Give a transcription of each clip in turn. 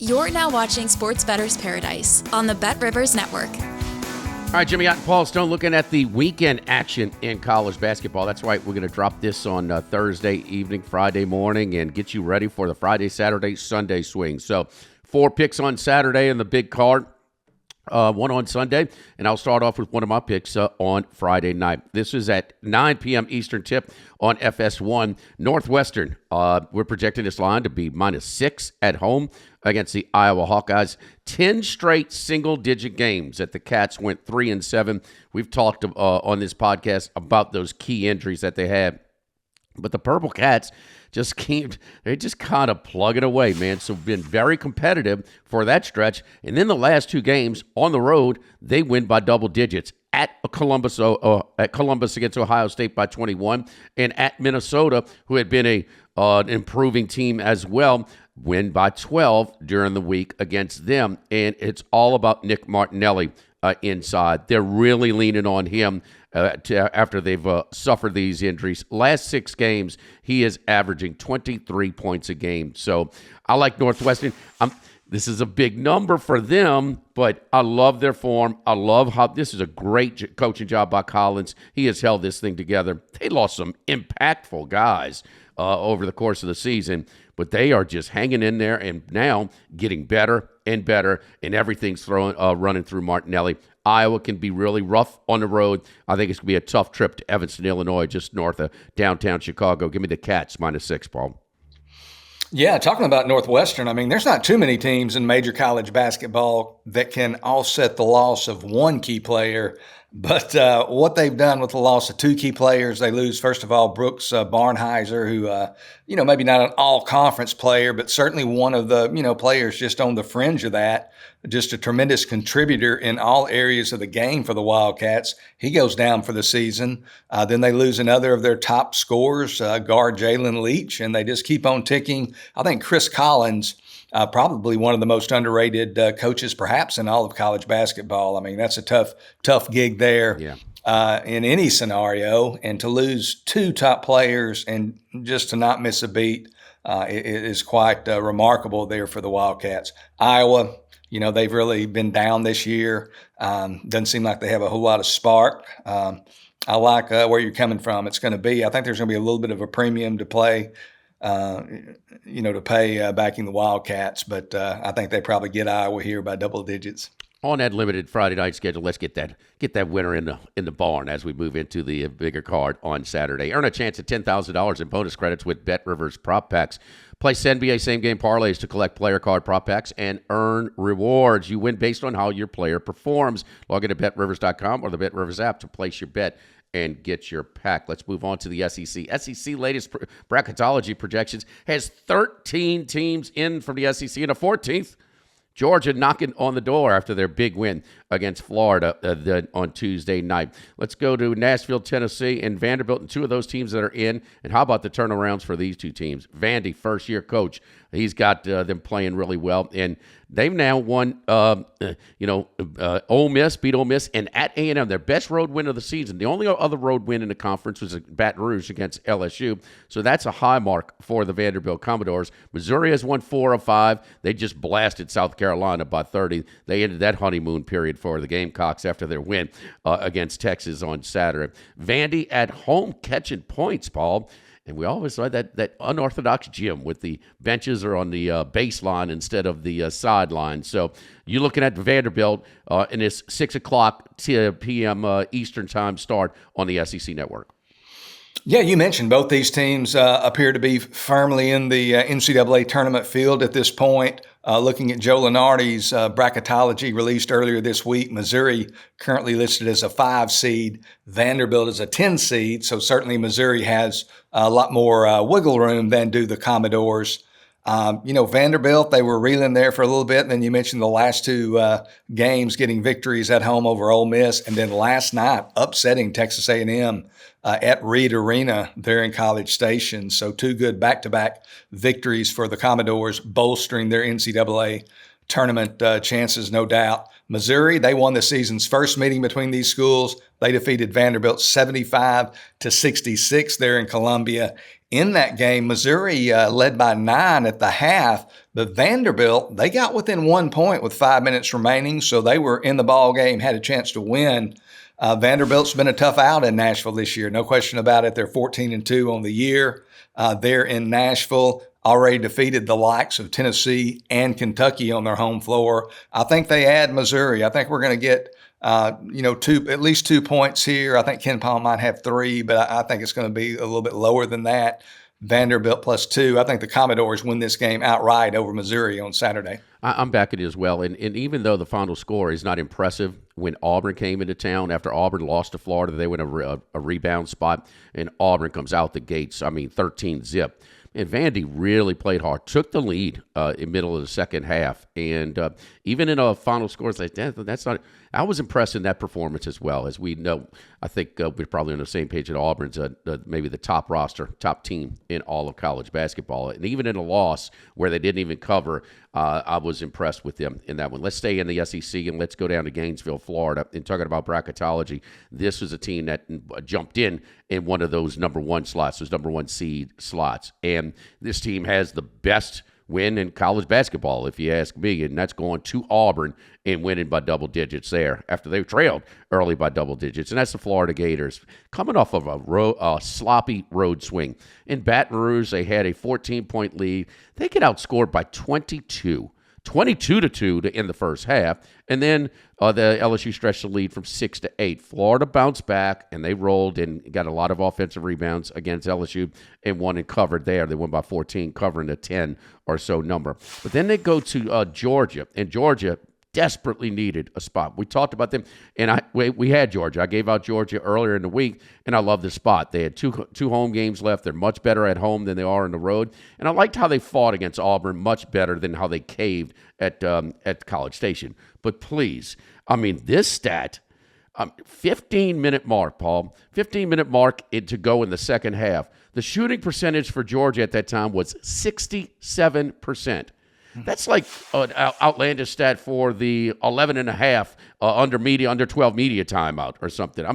You're now watching Sports Bettor's Paradise on the Bet Rivers Network. All right, Jimmy Ott and Paul Stone looking at the weekend action in college basketball. That's right. We're going to drop this on Thursday evening, Friday morning, and get you ready for the Friday, Saturday, Sunday swing. So 4 picks on Saturday in the big card. One on Sunday, and I'll start off with one of my picks on Friday night. This is at 9 p.m. Eastern tip on FS1. Northwestern, we're projecting this line to be -6 at home against the Iowa Hawkeyes. 10 straight single-digit games that the Cats went 3-7. We've talked on this podcast about those key injuries that they had. But the Purple Cats just kind of plugging away, man. So been very competitive for that stretch. And then the last 2 games on the road, they win by double digits. At Columbus against Ohio State by 21, and at Minnesota, who had been an improving team as well, win by 12 during the week against them. And it's all about Nick Martinelli inside. They're really leaning on him after they've suffered these injuries. Last 6 games, he is averaging 23 points a game. So I like Northwestern. This is a big number for them, but I love their form. I love how this is a great coaching job by Collins. He has held this thing together. They lost some impactful guys over the course of the season, but they are just hanging in there and now getting better and better, and everything's running through Martinelli. Iowa can be really rough on the road. I think it's going to be a tough trip to Evanston, Illinois, just north of downtown Chicago. Give me the Cats -6, Paul. Yeah, talking about Northwestern, I mean, there's not too many teams in major college basketball that can offset the loss of one key player. But what they've done with the loss of 2 key players, they lose, first of all, Brooks Barnheiser, who, maybe not an all-conference player, but certainly one of the, players just on the fringe of that, just a tremendous contributor in all areas of the game for the Wildcats. He goes down for the season. Then they lose another of their top scorers, guard Jalen Leach, and they just keep on ticking. I think Chris Collins, probably one of the most underrated coaches perhaps in all of college basketball. I mean, that's a tough gig there in any scenario. And to lose 2 top players and just to not miss a beat is quite remarkable there for the Wildcats. Iowa, they've really been down this year. Doesn't seem like they have a whole lot of spark. I like where you're coming from. It's going to be, I think there's going to be a little bit of a premium to play to pay backing the Wildcats, but I think they probably get Iowa here by double digits. On that limited Friday night schedule, let's get that winner in the barn as we move into the bigger card on Saturday. Earn a chance at $10,000 in bonus credits with Bet Rivers Prop Packs. Place NBA same-game parlays to collect player card prop packs and earn rewards. You win based on how your player performs. Log into BetRivers.com or the BetRivers app to place your bet and get your pack. Let's move on to the SEC. SEC latest bracketology projections has 13 teams in from the SEC and a 14th. Georgia knocking on the door after their big win against Florida on Tuesday night. Let's go to Nashville, Tennessee, and Vanderbilt, and 2 of those teams that are in. And how about the turnarounds for these 2 teams? Vandy, first-year coach. He's got them playing really well. And they've now won, Ole Miss, beat Ole Miss, and at A&M, their best road win of the season. The only other road win in the conference was at Baton Rouge against LSU. So that's a high mark for the Vanderbilt Commodores. Missouri has won 4 of 5. They just blasted South Carolina by 30. They ended that honeymoon period for the Gamecocks after their win against Texas on Saturday. Vandy at home catching points, Paul. And we always saw that unorthodox gym with the benches are on the baseline instead of the sideline. So you're looking at Vanderbilt in this 6 o'clock p.m. Eastern time start on the SEC Network. Yeah, you mentioned both these teams appear to be firmly in the NCAA tournament field at this point. Looking at Joe Lunardi's bracketology released earlier this week, Missouri currently listed as a 5 seed, Vanderbilt as a 10 seed. So certainly Missouri has a lot more wiggle room than do the Commodores. Vanderbilt, they were reeling there for a little bit. And then you mentioned the last 2 games getting victories at home over Ole Miss. And then last night, upsetting Texas A&M at Reed Arena there in College Station. So 2 good back-to-back victories for the Commodores, bolstering their NCAA tournament chances, no doubt. Missouri, they won the season's first meeting between these schools. They defeated Vanderbilt 75-66 there in Columbia. in that game. Missouri led by 9 at the half, but Vanderbilt, they got within 1 point with 5 minutes remaining, so they were in the ball game, had a chance to win. Vanderbilt's been a tough out in Nashville this year, no question about it. They're 14-2 on the year. They're in Nashville, already defeated the likes of Tennessee and Kentucky on their home floor. I think they add Missouri. I think we're going to get at least 2 points here. I think Ken Palm might have 3, but I think it's going to be a little bit lower than that. Vanderbilt +2. I think the Commodores win this game outright over Missouri on Saturday. I'm backing it as well. And even though the final score is not impressive, when Auburn came into town, after Auburn lost to Florida, they went a rebound spot, and Auburn comes out the gates, 13-zip. And Vandy really played hard, took the lead in the middle of the second half. And even in a final score, it's like, that's not – I was impressed in that performance as well. As we know, I think we're probably on the same page at Auburn's maybe the top team in all of college basketball. And even in a loss where they didn't even cover, I was impressed with them in that one. Let's stay in the SEC and let's go down to Gainesville, Florida. And talking about bracketology, this was a team that jumped in one of those number one slots, those number one seed slots. And this team has the best win in college basketball, if you ask me, and that's going to Auburn and winning by double digits there after they trailed early by double digits, and that's the Florida Gators coming off of a sloppy road swing. In Baton Rouge, they had a 14-point lead. They get outscored by 22 to in the first half, and then the LSU stretched the lead from 6 to 8. Florida bounced back, and they rolled and got a lot of offensive rebounds against LSU and won and covered there. They won by 14, covering a 10 or so number. But then they go to Georgia, and Georgia desperately needed a spot. We talked about them, and we had Georgia. I gave out Georgia earlier in the week, and I love the spot. They had two home games left. They're much better at home than they are on the road, and I liked how they fought against Auburn much better than how they caved at College Station. But please, this stat, 15-minute mark, Paul, 15-minute mark to go in the second half. The shooting percentage for Georgia at that time was 67%. That's like an outlandish stat for the 11.5 under 12 media timeout or something.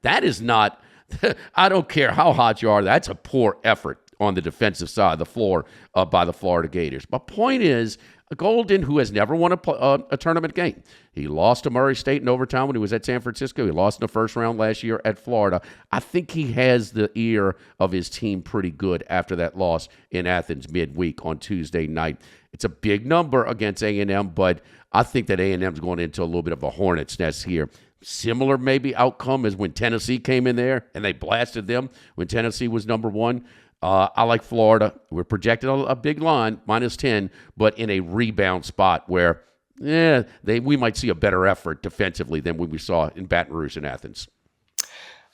That is not – I don't care how hot you are. That's a poor effort on the defensive side of the floor by the Florida Gators. My point is, Golden, who has never won a tournament game. He lost to Murray State in overtime when he was at San Francisco. He lost in the first round last year at Florida. I think he has the ear of his team pretty good after that loss in Athens midweek on Tuesday night. It's a big number against A&M, but I think that A&M's going into a little bit of a hornet's nest here. Similar maybe outcome as when Tennessee came in there and they blasted them when Tennessee was number one. I like Florida. We're projected a big line, -10, but in a rebound spot where we might see a better effort defensively than what we saw in Baton Rouge and Athens.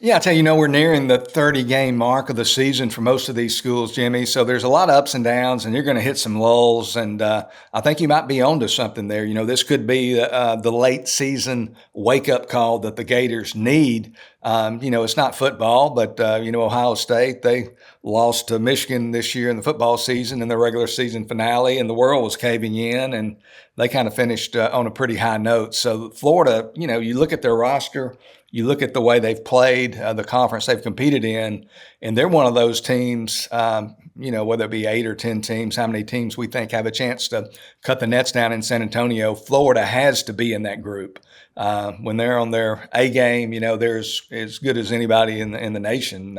Yeah, I tell you, we're nearing the 30-game mark of the season for most of these schools, Jimmy. So there's a lot of ups and downs, and you're going to hit some lulls. And I think you might be onto something there. This could be the late season wake-up call that the Gators need. It's not football, but, Ohio State, they lost to Michigan this year in the football season in the regular season finale, and the world was caving in, and they kind of finished on a pretty high note. So Florida, you look at their roster, you look at the way they've played, the conference they've competed in, and they're one of those teams, whether it be 8 or 10 teams, how many teams we think have a chance to cut the nets down in San Antonio. Florida has to be in that group. When they're on their A game, they're as good as anybody in the nation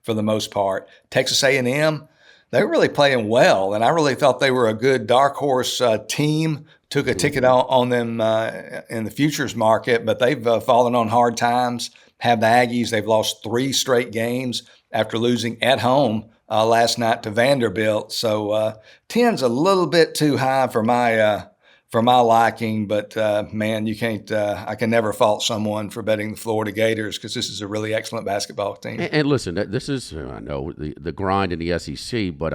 for the most part. Texas A&M, they're really playing well, and I really thought they were a good dark horse team. Took a ticket on them in the futures market, but they've fallen on hard times. Have the Aggies. They've lost 3 straight games after losing at home last night to Vanderbilt. So 10's a little bit too high for my liking, but man, you can't. I can never fault someone for betting the Florida Gators because this is a really excellent basketball team. And listen, this is I know the grind in the SEC, but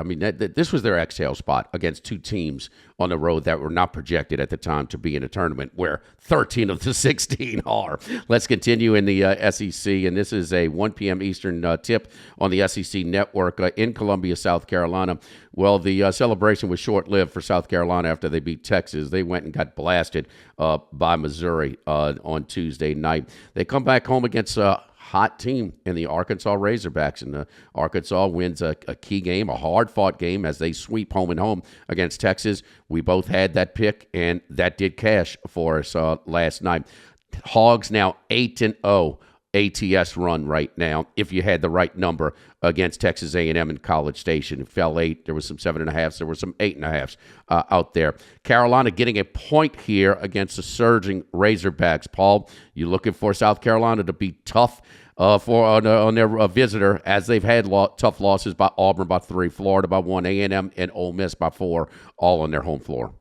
this was their exhale spot against 2 teams on the road that were not projected at the time to be in a tournament where 13 of the 16 are. Let's continue in the SEC, and this is a 1 p.m. Eastern tip on the SEC Network in Columbia, South Carolina. Well, the celebration was short-lived for South Carolina after they beat Texas. They went and got blasted by Missouri on Tuesday night. They come back home against hot team in the Arkansas Razorbacks, and Arkansas wins a key game, a hard-fought game, as they sweep home and home against Texas. We both had that pick, and that did cash for us last night. Hogs now 8-0 ATS run right now, if you had the right number, against Texas A&M and College Station. It fell 8. There was some 7.5s. There were some 8.5s out there. Carolina getting a point here against the surging Razorbacks. Paul, you looking for South Carolina to be tough on their visitor, as they've had tough losses by Auburn by 3, Florida by 1, A&M and Ole Miss by 4, all on their home floor.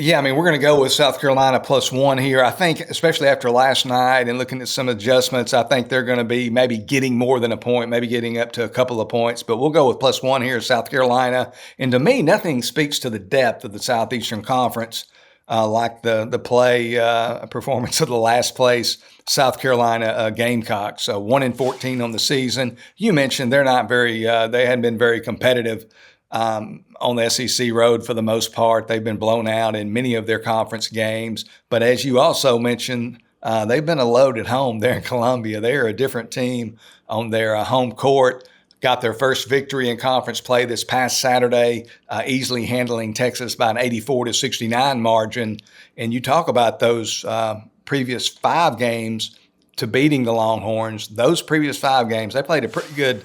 Yeah, I mean, we're going to go with South Carolina +1 here. I think, especially after last night and looking at some adjustments, I think they're going to be maybe getting more than a point, maybe getting up to a couple of points. But we'll go with +1 here, South Carolina. And to me, nothing speaks to the depth of the Southeastern Conference like the play performance of the last place South Carolina Gamecocks. So 1-14 on the season. You mentioned they're not very. They hadn't been very competitive on the SEC road for the most part. They've been blown out in many of their conference games. But as you also mentioned, they've been a load at home there in Columbia. They are a different team on their home court. Got their first victory in conference play this past Saturday, easily handling Texas by an 84-69 margin. And you talk about those previous 5 games to beating the Longhorns. Those previous 5 games, they played a pretty good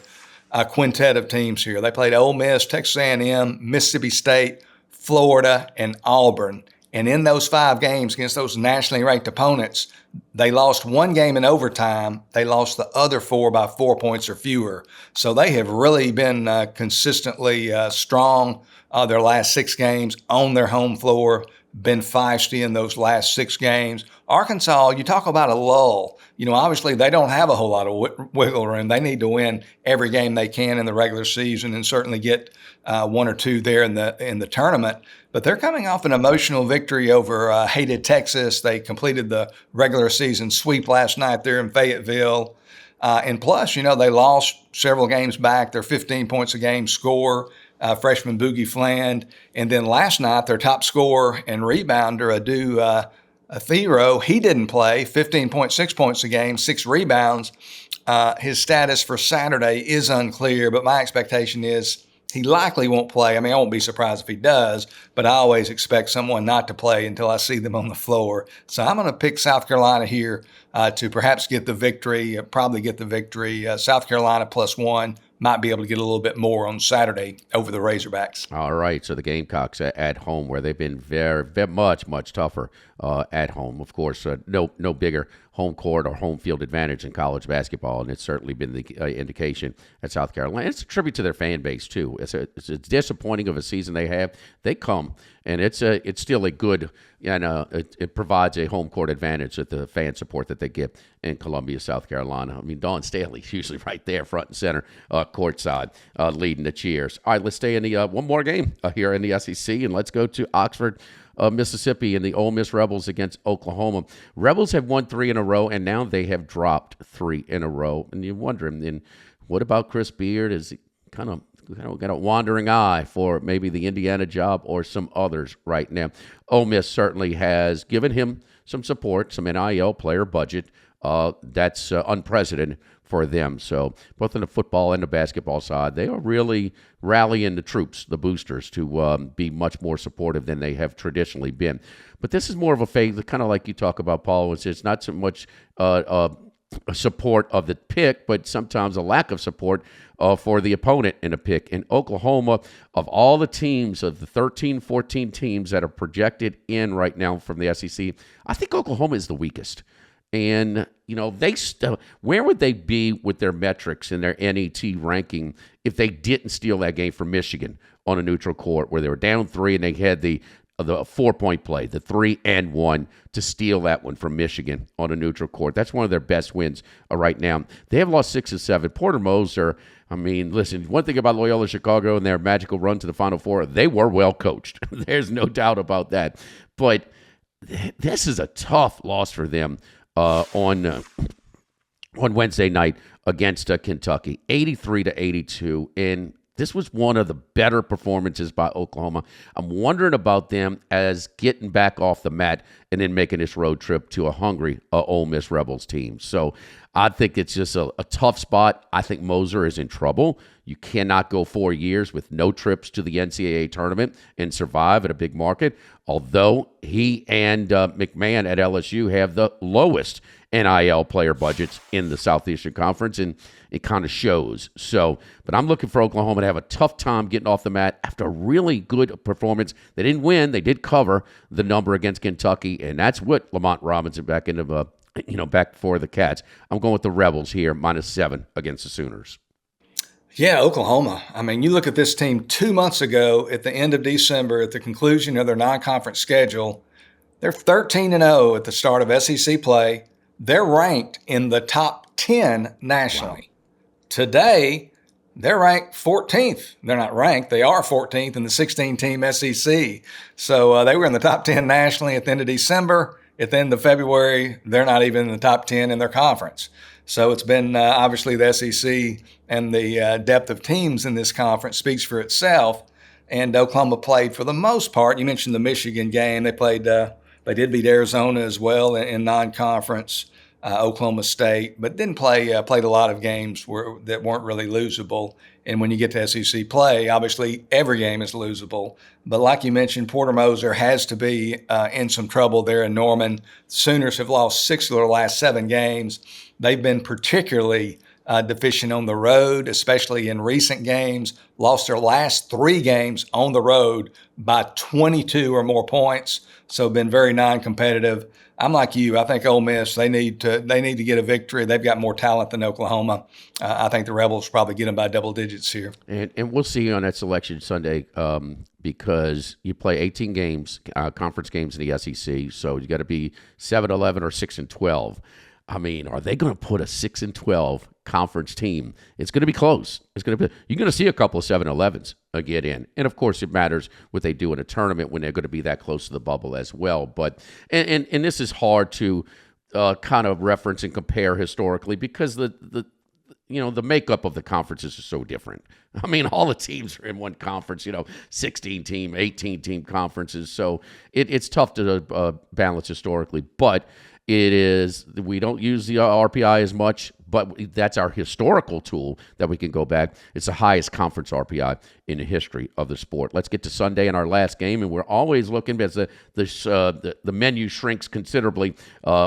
quintet of teams here. They played Ole Miss, Texas A&M, Mississippi State, Florida, and Auburn. And in those 5 games against those nationally ranked opponents, they lost 1 game in overtime. They lost the other 4 by 4 points or fewer. So they have really been consistently strong their last 6 games on their home floor, been feisty in those last 6 games. Arkansas, you talk about a lull. You know, obviously they don't have a whole lot of wiggle room. They need to win every game they can in the regular season and certainly get 1 or 2 there in the tournament. But they're coming off an emotional victory over hated Texas. They completed the regular season sweep last night there in Fayetteville. And plus, you know, they lost several games back. They're 15 points a game score. Freshman Boogie Fland. And then last night, their top scorer and rebounder, Adu Athero, he didn't play, 15.6 points a game, 6 rebounds. His status for Saturday is unclear, but my expectation is he likely won't play. I mean, I won't be surprised if he does, but I always expect someone not to play until I see them on the floor. So I'm going to pick South Carolina here to perhaps get the victory, probably get the victory. South Carolina +1. Might be able to get a little bit more on Saturday over the Razorbacks. All right, so the Gamecocks at home, where they've been very much tougher at home. Of course, no bigger home court or home field advantage in college basketball, and it's certainly been the indication at South Carolina. It's a tribute to their fan base too. It's disappointing of a season they have. They come, and it's still a good, it provides a home court advantage with the fan support that they get in Columbia, South Carolina. I mean, Dawn Staley's usually right there, front and center, courtside, leading the cheers. All right, let's stay in the one more game here in the SEC, and let's go to Oxford, Mississippi, and the Ole Miss Rebels against Oklahoma. Rebels have won 3 in a row, and now they have dropped 3 in a row. And you're wondering, then, what about Chris Beard? Is he kind of got a wandering eye for maybe the Indiana job or some others right now? Ole Miss certainly has given him some support, some NIL player budget. That's unprecedented for them. So both on the football and the basketball side, they are really rallying the troops, the boosters, to be much more supportive than they have traditionally been. But this is more of a phase, kind of like you talk about, Paul. It's not so much support of the pick, but sometimes a lack of support for the opponent in a pick. In Oklahoma, of all the teams, of the 13, 14 teams that are projected in right now from the SEC, I think Oklahoma is the weakest. And, where would they be with their metrics and their NET ranking if they didn't steal that game from Michigan on a neutral court where they were down 3 and they had the 4-point play, the 3-and-1 to steal that one from Michigan on a neutral court? That's one of their best wins right now. They have lost 6 of 7. Porter Moser, listen, one thing about Loyola Chicago and their magical run to the Final Four, they were well coached. There's no doubt about that. But this is a tough loss for them on Wednesday night against Kentucky, 83-82, and this was one of the better performances by Oklahoma. I'm wondering about them as getting back off the mat and then making this road trip to a hungry Ole Miss Rebels team. So I think it's just a tough spot. I think Moser is in trouble. You cannot go 4 years with no trips to the NCAA tournament and survive at a big market, although he and McMahon at LSU have the lowest NIL player budgets in the Southeastern Conference, and it kind of shows. So, but I'm looking for Oklahoma to have a tough time getting off the mat after a really good performance. They didn't win. They did cover the number against Kentucky, and that's what Lamont Robinson back into back for the Cats. I'm going with the Rebels here, -7 against the Sooners. Yeah, Oklahoma. I mean, you look at this team 2 months ago at the end of December, at the conclusion of their non-conference schedule, they're 13-0 at the start of SEC play. They're ranked in the top 10 nationally. Wow. Today, they're ranked 14th. They're not ranked. They are 14th in the 16-team SEC. So they were in the top 10 nationally at the end of December. At the end of February, they're not even in the top 10 in their conference. So it's been obviously the SEC and the depth of teams in this conference speaks for itself. And Oklahoma played for the most part. You mentioned the Michigan game. They played. They did beat Arizona as well in non-conference. Oklahoma State, but didn't played a lot of games that weren't really losable. And when you get to SEC play, obviously every game is losable. But like you mentioned, Porter Moser has to be in some trouble there in Norman. Sooners have lost 6 of their last 7 games. They've been particularly deficient on the road, especially in recent games. Lost their last 3 games on the road by 22 or more points. So been very non-competitive. I'm like you. I think Ole Miss, they need to get a victory. They've got more talent than Oklahoma. I think the Rebels probably get them by double digits here. And we'll see you on that selection Sunday because you play 18 games, conference games in the SEC. So you got to be 7-11 or 6-12. I mean, are they going to put a 6-12 conference team? It's going to be close. You're going to see a couple of 7-11s get in, and of course, it matters what they do in a tournament when they're going to be that close to the bubble as well. But and this is hard to kind of reference and compare historically because the makeup of the conferences is so different. I mean, all the teams are in one conference, 16-team, 18-team conferences. So it's tough to balance historically, but we don't use the RPI as much, but that's our historical tool that we can go back. It's the highest conference RPI in the history of the sport. Let's get to Sunday in our last game, and we're always looking as the menu shrinks considerably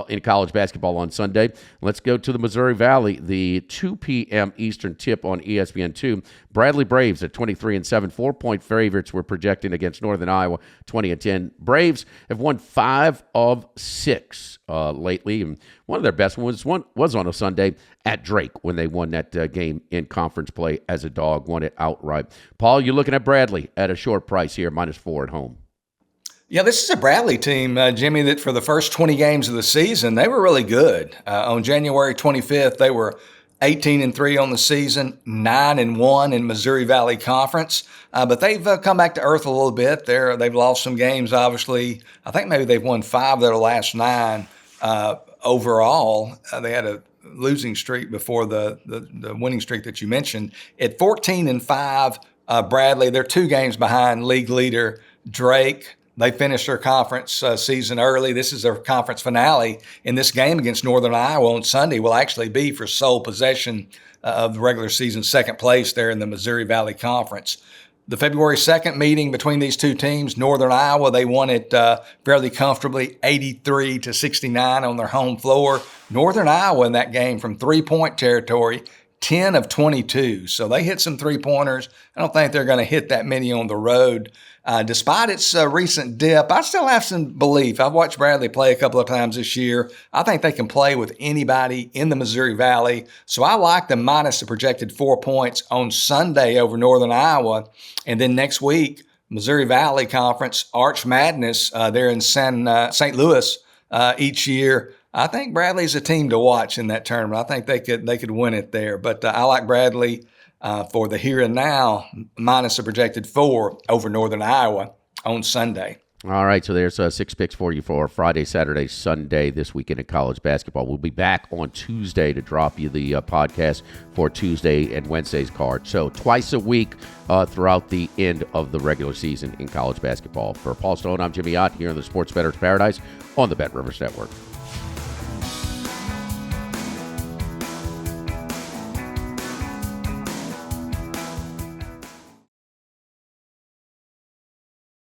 in college basketball on Sunday. Let's go to the Missouri Valley, the 2 p.m. Eastern tip on ESPN2. Bradley Braves at 23-7, 4-point favorites we're projecting against Northern Iowa, 20-10. Braves have won 5 of 6 lately, and one of their best ones was on a Sunday at Drake when they won that game in conference play as a dog, won it outright. Paul, you're looking at Bradley at a short price here, -4 at home. Yeah, this is a Bradley team, Jimmy, that for the first 20 games of the season, they were really good. On January 25th, they were 18-3 on the season, 9-1 in Missouri Valley Conference. But they've come back to earth a little bit. They've lost some games, obviously. I think maybe they've won 5 of their last 9 overall. They had a losing streak before the winning streak that you mentioned. At 14-5, Bradley, they're 2 games behind league leader Drake. They finished their conference season early. This is their conference finale. And this game against Northern Iowa on Sunday will actually be for sole possession of the regular season second place there in the Missouri Valley Conference. The February 2nd meeting between these 2 teams, Northern Iowa, they won it fairly comfortably, 83-69 on their home floor. Northern Iowa in that game from 3-point territory, 10 of 22. So they hit some 3-pointers. I don't think they're going to hit that many on the road. Despite its recent dip, I still have some belief. I've watched Bradley play a couple of times this year. I think they can play with anybody in the Missouri Valley. So I like them minus the projected 4 points on Sunday over Northern Iowa. And then next week, Missouri Valley Conference, Arch Madness there in St. Louis each year. I think Bradley's a team to watch in that tournament. I think they could win it there. But I like Bradley for the here and now, minus a projected 4 over Northern Iowa on Sunday. All right, so there's 6 picks for you for Friday, Saturday, Sunday this weekend in college basketball. We'll be back on Tuesday to drop you the podcast for Tuesday and Wednesday's card. So twice a week throughout the end of the regular season in college basketball. For Paul Stone, I'm Jimmy Ott here in the Sports Bettor's Paradise on the Bet Rivers Network.